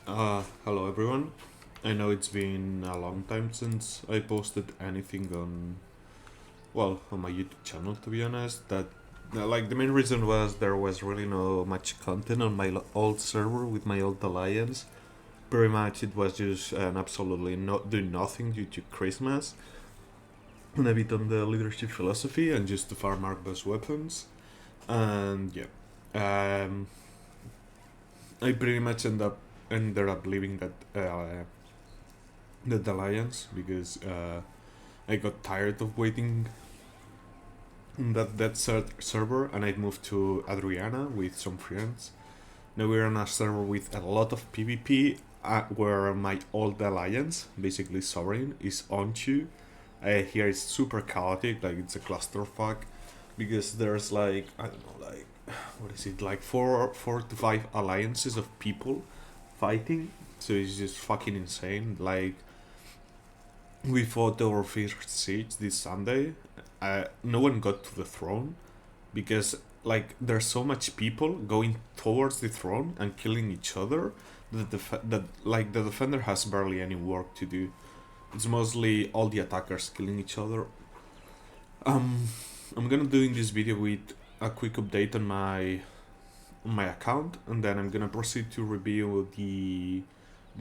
Hello everyone. I know it's been a long time since I posted anything on my YouTube channel, to be honest. The main reason was there was really no much content on my old server with my old alliance. Pretty much it was just absolutely not doing nothing due to Christmas, and a bit on the leadership philosophy and just to farm arc boss weapons. And yeah, um, I pretty much ended up leaving that alliance because I got tired of waiting on that server, and I moved to Adriana with some friends. Now we're on a server with a lot of PvP, where my old alliance, basically Sovereign, is on to. Here it's super chaotic, like it's a clusterfuck, because there's like I don't know, like what is it, like four to five alliances of people fighting. So it's just fucking insane. Like we fought our first siege this Sunday. No one got to the throne because like there's so much people going towards the throne and killing each other that like the defender has barely any work to do. It's mostly all the attackers killing each other. Um, I'm gonna do in this video with a quick update on my account, and then I'm gonna proceed to review the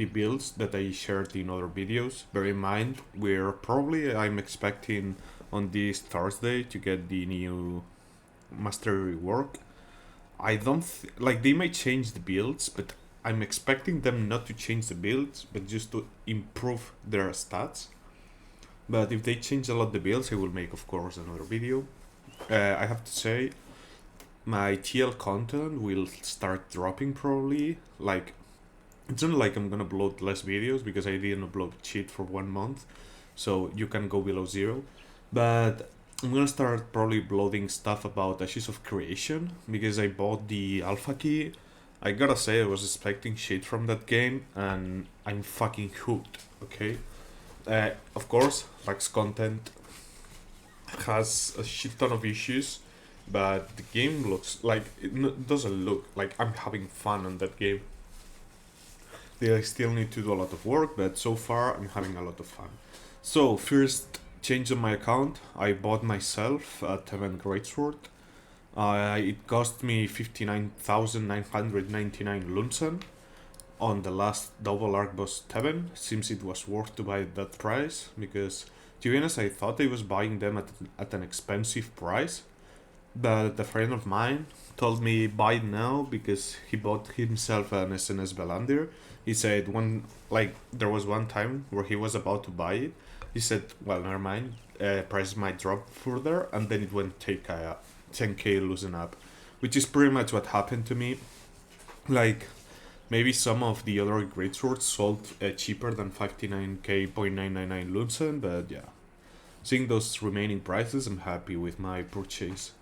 builds that I shared in other videos. Bear in mind, I'm expecting on this Thursday to get the new mastery rework. I don't like they might change the builds, but I'm expecting them not to change the builds, but just to improve their stats. But if they change a lot the builds, I will make, of course, another video. I have to say, my TL content will start dropping probably. Like, it's not like I'm gonna upload less videos because I didn't upload shit for 1 month, so you can go below zero. But I'm gonna start probably uploading stuff about Ashes of Creation because I bought the alpha key. I gotta say, I was expecting shit from that game, and I'm fucking hooked. Okay, of course, Lux content has a shit ton of issues, but the game looks like doesn't look like I'm having fun on that game. They still need to do a lot of work, but so far I'm having a lot of fun. So first change on my account, I bought myself a Teven Greatsword. It cost me 59,999 Lunsen on the last double arc boss Teven. Seems it was worth to buy that price because, to be honest, I thought I was buying them at an expensive price. But a friend of mine told me buy it now because he bought himself an SNS Belander. He said there was one time where he was about to buy it. He said, well, never mind, prices might drop further, and then it went take a 10k loosen up, which is pretty much what happened to me. Like, maybe some of the other greatswords sold cheaper than 59k.999 loosen, but yeah. Seeing those remaining prices, I'm happy with my purchase.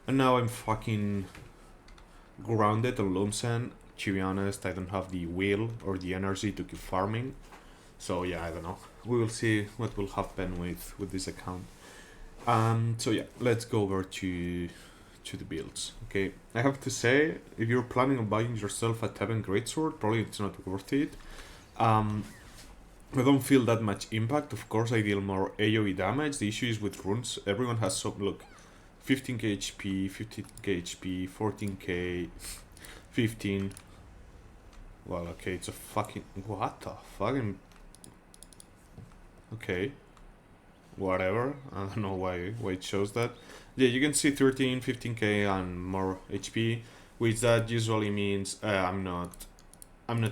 And now I'm fucking grounded on Lumsen. To be honest, I don't have the will or the energy to keep farming. So yeah, I don't know. We will see what will happen with this account. So yeah, let's go over to the builds. Okay, I have to say, if you're planning on buying yourself a Teven Greatsword, probably it's not worth it. I don't feel that much impact. Of course, I deal more AoE damage. The issue is with runes. Everyone has some look. 15k HP, 15k HP, 14k, 15. Well, okay, it's a fucking... What the fucking... Okay. Whatever. I don't know why it shows that. Yeah, you can see 13, 15k and more HP, which that usually means I'm not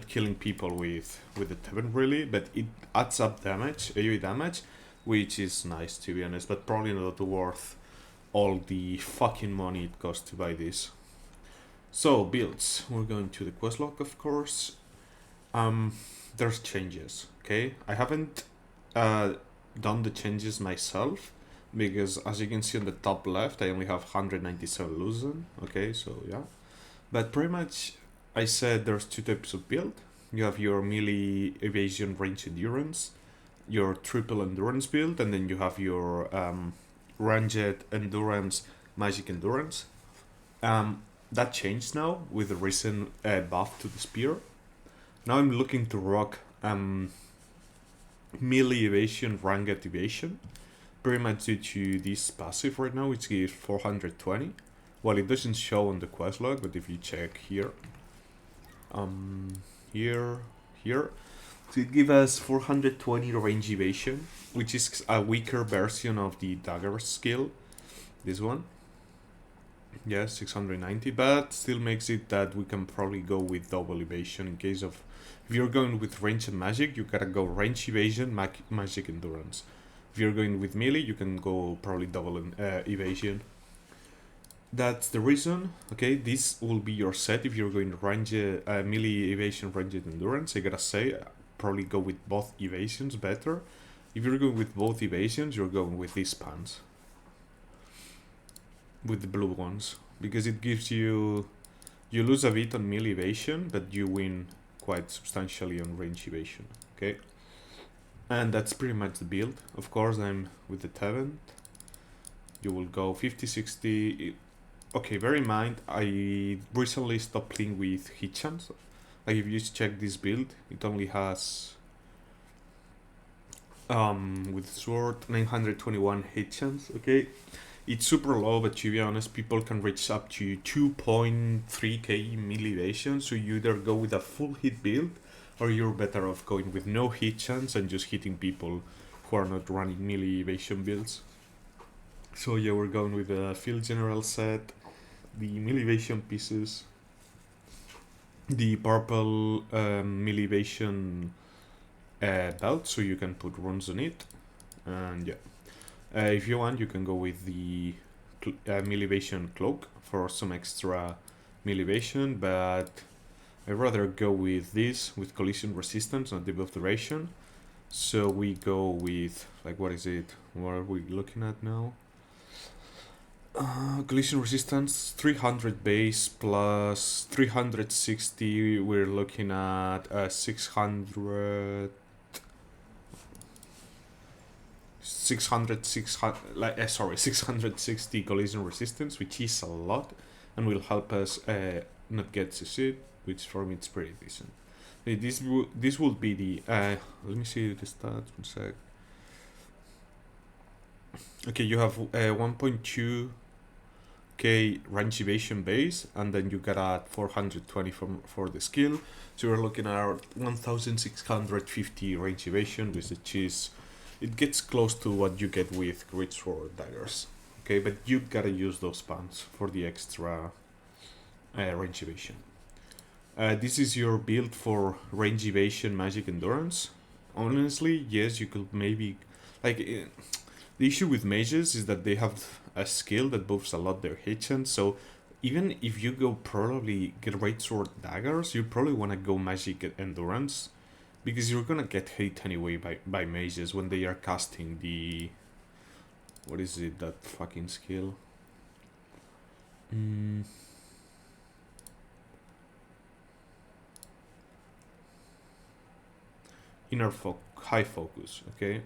killing people with the Teven really, but it adds up damage, AoE damage, which is nice to be honest, but probably not worth all the fucking money it costs to buy this. So builds, we're going to the quest log, of course. There's changes. Okay, I haven't done the changes myself because, as you can see on the top left, I only have 197 loosen. Okay, so yeah, but pretty much I said there's two types of build. You have your melee evasion range endurance, your triple endurance build, and then you have your ranged endurance, magic endurance. That changed now with the recent buff to the spear. Now I'm looking to rock melee evasion, ranged evasion. Pretty much due to this passive right now, which gives 420. Well, it doesn't show on the quest log, but if you check here, here, so it gives us 420 range evasion, which is a weaker version of the Dagger skill. This one. Yeah, 690, but still makes it that we can probably go with double evasion in case of... If you're going with range and magic, you gotta go range evasion, magic endurance. If you're going with melee, you can go probably double evasion. That's the reason. Okay, this will be your set if you're going range melee evasion, ranged endurance. I gotta say, probably go with both evasions better. If you're going with both evasions, you're going with these pants. With the blue ones. Because it gives you... You lose a bit on melee evasion, but you win quite substantially on range evasion. Okay? And that's pretty much the build. Of course, I'm with the Tevent. You will go 50, 60... Okay, bear in mind, I recently stopped playing with hit chance. Like, if you check this build, it only has... with sword, 921 hit chance, okay? It's super low, but to be honest, people can reach up to 2.3k melee evasion, so you either go with a full hit build, or you're better off going with no hit chance and just hitting people who are not running melee evasion builds. So yeah, we're going with a field general set, the melee evasion pieces, the purple melee evasion belt, so you can put runes on it, and yeah. If you want, you can go with the melee evasion cloak for some extra melee evasion, but I'd rather go with this, with collision resistance and debuff duration. So we go with, like, what is it? What are we looking at now? Collision resistance 300 base plus 360. We're looking at 600 660 collision resistance, which is a lot, and will help us not get succeed, which for me it's pretty decent. This will be the let me see the stats, 1 sec. Okay, you have 1.2k range evasion base, and then you got at 420 for the skill, so we're looking at 1650 range evasion, which is... It gets close to what you get with Greatsword daggers. Okay, but you gotta use those pants for the extra range evasion. This is your build for range evasion, magic endurance. Honestly, yes, you could maybe... Like, the issue with mages is that they have a skill that buffs a lot their hit chance, so even if you go probably Greatsword daggers, you probably want to go magic endurance, because you're gonna get hit anyway by mages when they are casting the... What is it, that fucking skill? High focus, okay?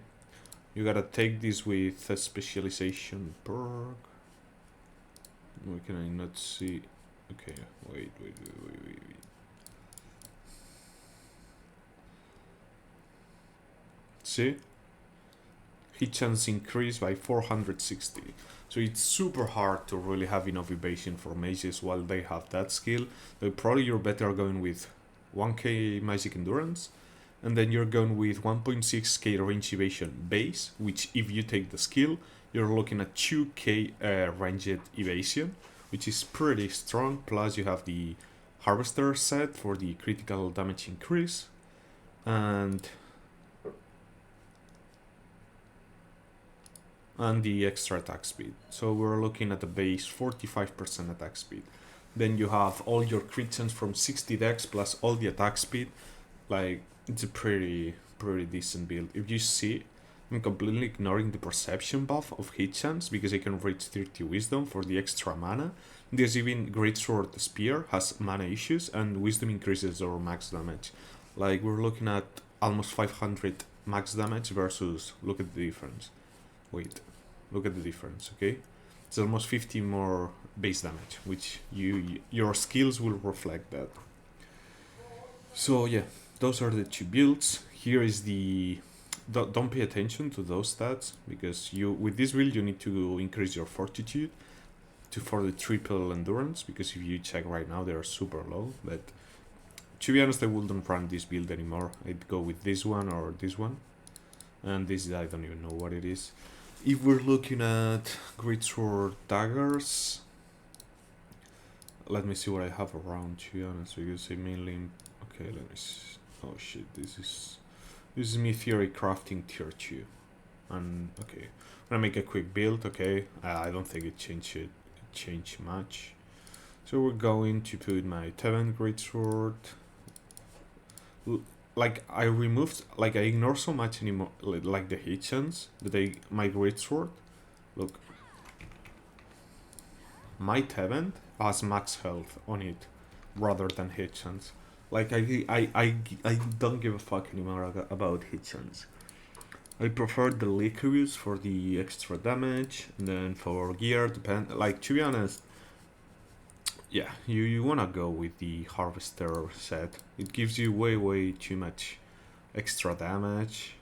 You gotta take this with a specialization perk. Why can I not see? Okay, wait. See? Hit chance increased by 460. So it's super hard to really have enough evasion for mages while they have that skill. But probably you're better going with 1k magic endurance, and then you're going with 1.6k range evasion base, which if you take the skill, you're looking at 2k ranged evasion, which is pretty strong. Plus you have the harvester set for the critical damage increase, and the extra attack speed. So we're looking at the base 45% attack speed. Then you have all your crit chance from 60 dex plus all the attack speed. Like, it's a pretty decent build. If you see, I'm completely ignoring the perception buff of hit chance because I can reach 30 wisdom for the extra mana. There's even Greatsword Spear has mana issues, and wisdom increases our max damage. Like, we're looking at almost 500 max damage versus, look at the difference. Wait, look at the difference, okay? It's almost 50 more base damage, which your skills will reflect that. So yeah, those are the two builds. Here is the... Don't pay attention to those stats, because you with this build you need to increase your fortitude for the triple endurance, because if you check right now they are super low. But to be honest, I wouldn't run this build anymore. I'd go with this one or this one, and this I don't even know what it is. If we're looking at Greatsword daggers, let me see what I have around, to be honest, because I mainly... Okay, let me see. Oh shit, this is me theory crafting tier 2. And okay, I'm gonna make a quick build. Okay, I don't think it changed much. So we're going to put my Tevent Greatsword. Like I ignore so much anymore, like the hit chance that my Greatsword. Look, my Tevent has max health on it rather than hit chance. Like I don't give a fuck anymore about hit chance. I prefer the Liquorius for the extra damage, and then for gear, like, to be honest, yeah, you wanna go with the Harvester set. It gives you way too much extra damage.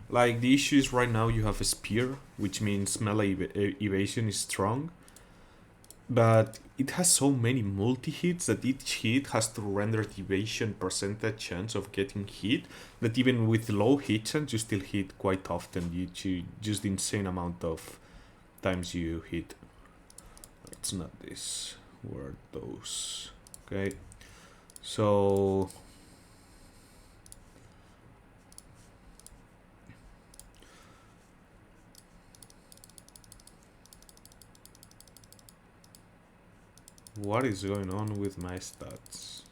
Like, the issue is right now you have a Spear, which means melee evasion is strong, but it has so many multi-hits that each hit has to render the evasion percentage chance of getting hit, that even with low hit chance you still hit quite often due to just the insane amount of times you hit. It's not this. Where are those? Okay. So... what is going on with my stats?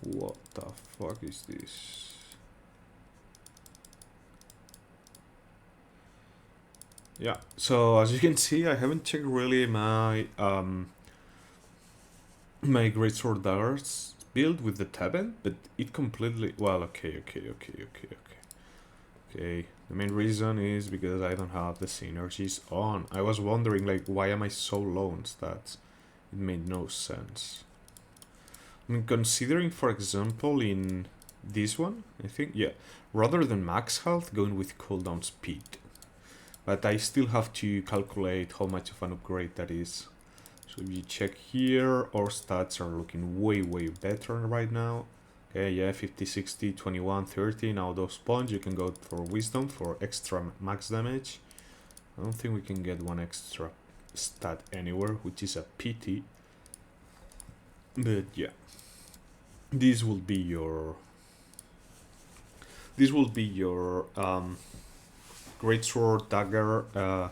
What the fuck is this? Yeah, so as you can see, I haven't checked really my my Greatsword Daggers build with the Tevent, but it completely... Well, okay. Okay, the main reason is because I don't have the synergies on. I was wondering, like, why am I so low on stats? It made no sense. I mean, considering, for example, in this one, I think, yeah, rather than max health, going with cooldown speed. But I still have to calculate how much of an upgrade that is. So if you check here, our stats are looking way better right now. Okay, yeah, 50, 60, 21, 30. Now those points, you can go for wisdom for extra max damage. I don't think we can get one extra stat anywhere, which is a pity. But yeah, this will be your Greatsword Dagger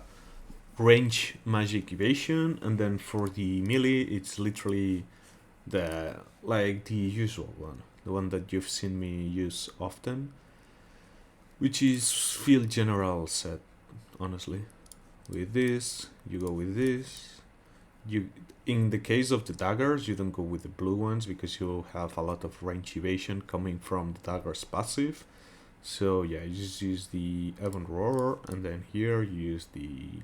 range magic evasion, and then for the melee it's literally the usual one, the one that you've seen me use often, which is field general set. Honestly, with this you go with this. You, in the case of the daggers, you don't go with the blue ones because you have a lot of range evasion coming from the dagger's passive. So yeah, you just use the Event Roar, and then here you use the...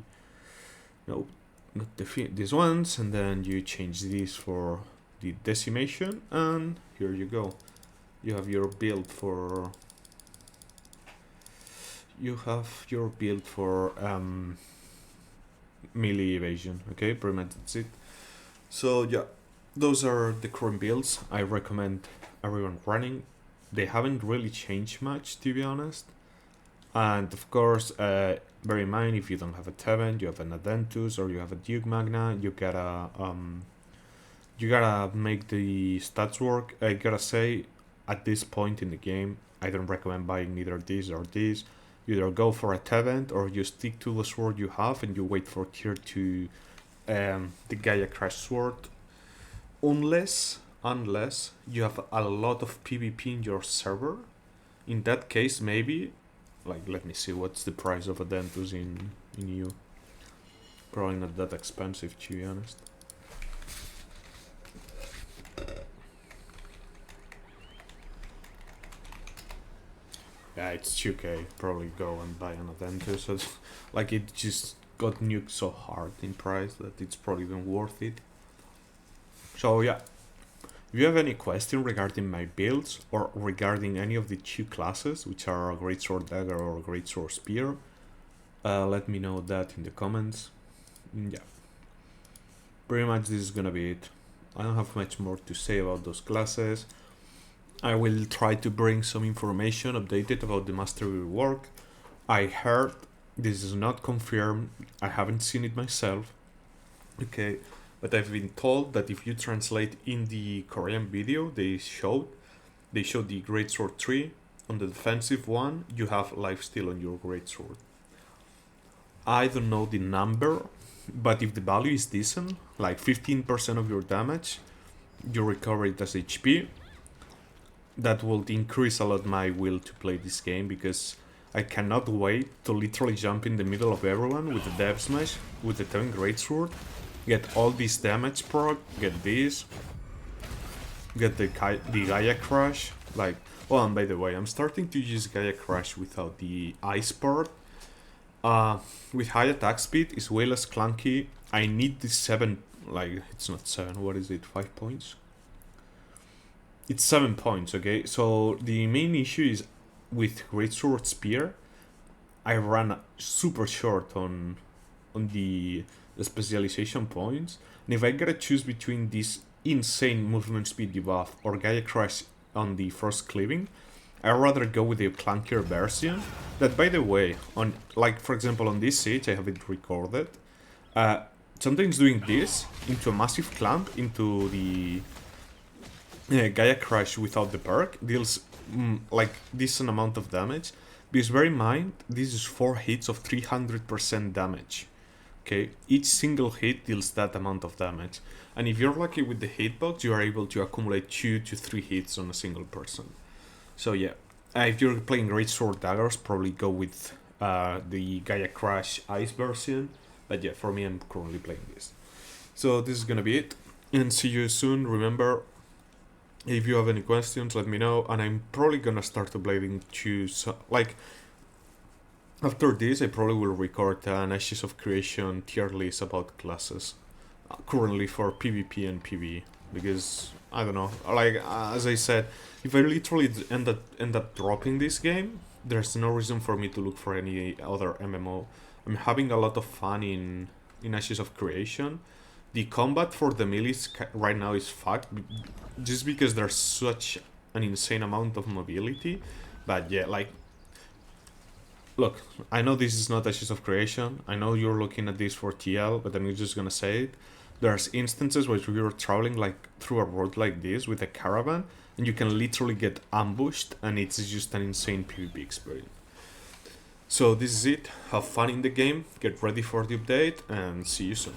No, not these ones, and then you change these for the decimation, and here you go. You have your build for... melee evasion. Okay, pretty much that's it. So yeah, those are the current builds I recommend everyone running. They haven't really changed much, to be honest. And of course, bear in mind, if you don't have a Tevent, you have an Adentus, or you have a Duke Magna, you gotta make the stats work. I gotta say, at this point in the game, I don't recommend buying either this or this. You either go for a Tevent, or you stick to the sword you have and you wait for tier 2, the Gaia Crash Sword. Unless you have a lot of PvP in your server. In that case, maybe, like, let me see, what's the price of a Dentus in EU? Probably not that expensive, to be honest. Yeah, it's 2k. Probably go and buy an Adentus. So, like, it just got nuked so hard in price that it's probably even worth it. So yeah, If you have any question regarding my builds or regarding any of the two classes, which are Greatsword Dagger or Greatsword Spear, let me know that in the comments. Yeah, pretty much this is gonna be it. I don't have much more to say about those classes. I will try to bring some information updated about the mastery rework. I heard, this is not confirmed, I haven't seen it myself, okay, but I've been told that if you translate in the Korean video they showed the Greatsword 3, on the defensive one you have lifesteal on your Greatsword. I don't know the number, but if the value is decent, like 15% of your damage, you recover it as HP, that will increase a lot my will to play this game, because I cannot wait to literally jump in the middle of everyone with the Dev Smash, with the 10 Greatsword, get all this damage proc, get this, get the Gaia Crush, like, oh, and by the way, I'm starting to use Gaia Crush without the ice part. With high attack speed, it's way less clunky. I need the 7, like, it's not 7, what is it, 5 points? It's 7 points, okay? So the main issue is with Greatsword Spear, I ran super short on the specialization points, and if I gotta choose between this insane movement speed debuff or Gaia Crush on the first cleaving, I'd rather go with the clunkier version. That, by the way, on, like, for example, on this siege, I have it recorded. Sometimes doing this into a massive clamp into the Gaia Crush without the perk deals like decent amount of damage. Because bear in mind, this is 4 hits of 300% damage. Okay, each single hit deals that amount of damage. And if you're lucky with the hitbox, you are able to accumulate 2 to 3 hits on a single person. So yeah, if you're playing Greatsword Daggers, probably go with the Gaia Crush Ice version. But yeah, for me, I'm currently playing this. So this is gonna be it, and see you soon. Remember, if you have any questions, let me know, and I'm probably gonna start uploading to, like, after this, I probably will record an Ashes of Creation tier list about classes, currently for PvP and PvE, because, I don't know, like, as I said, if I literally end up dropping this game, there's no reason for me to look for any other MMO. I'm having a lot of fun in Ashes of Creation. The combat for the melees right now is fucked, just because there's such an insane amount of mobility. But yeah, like, look, I know this is not Ashes of Creation, I know you're looking at this for TL, but I'm just gonna say it. There's instances where you're traveling like through a road like this with a caravan, and you can literally get ambushed, and it's just an insane PvP experience. So this is it, have fun in the game, get ready for the update, and see you soon.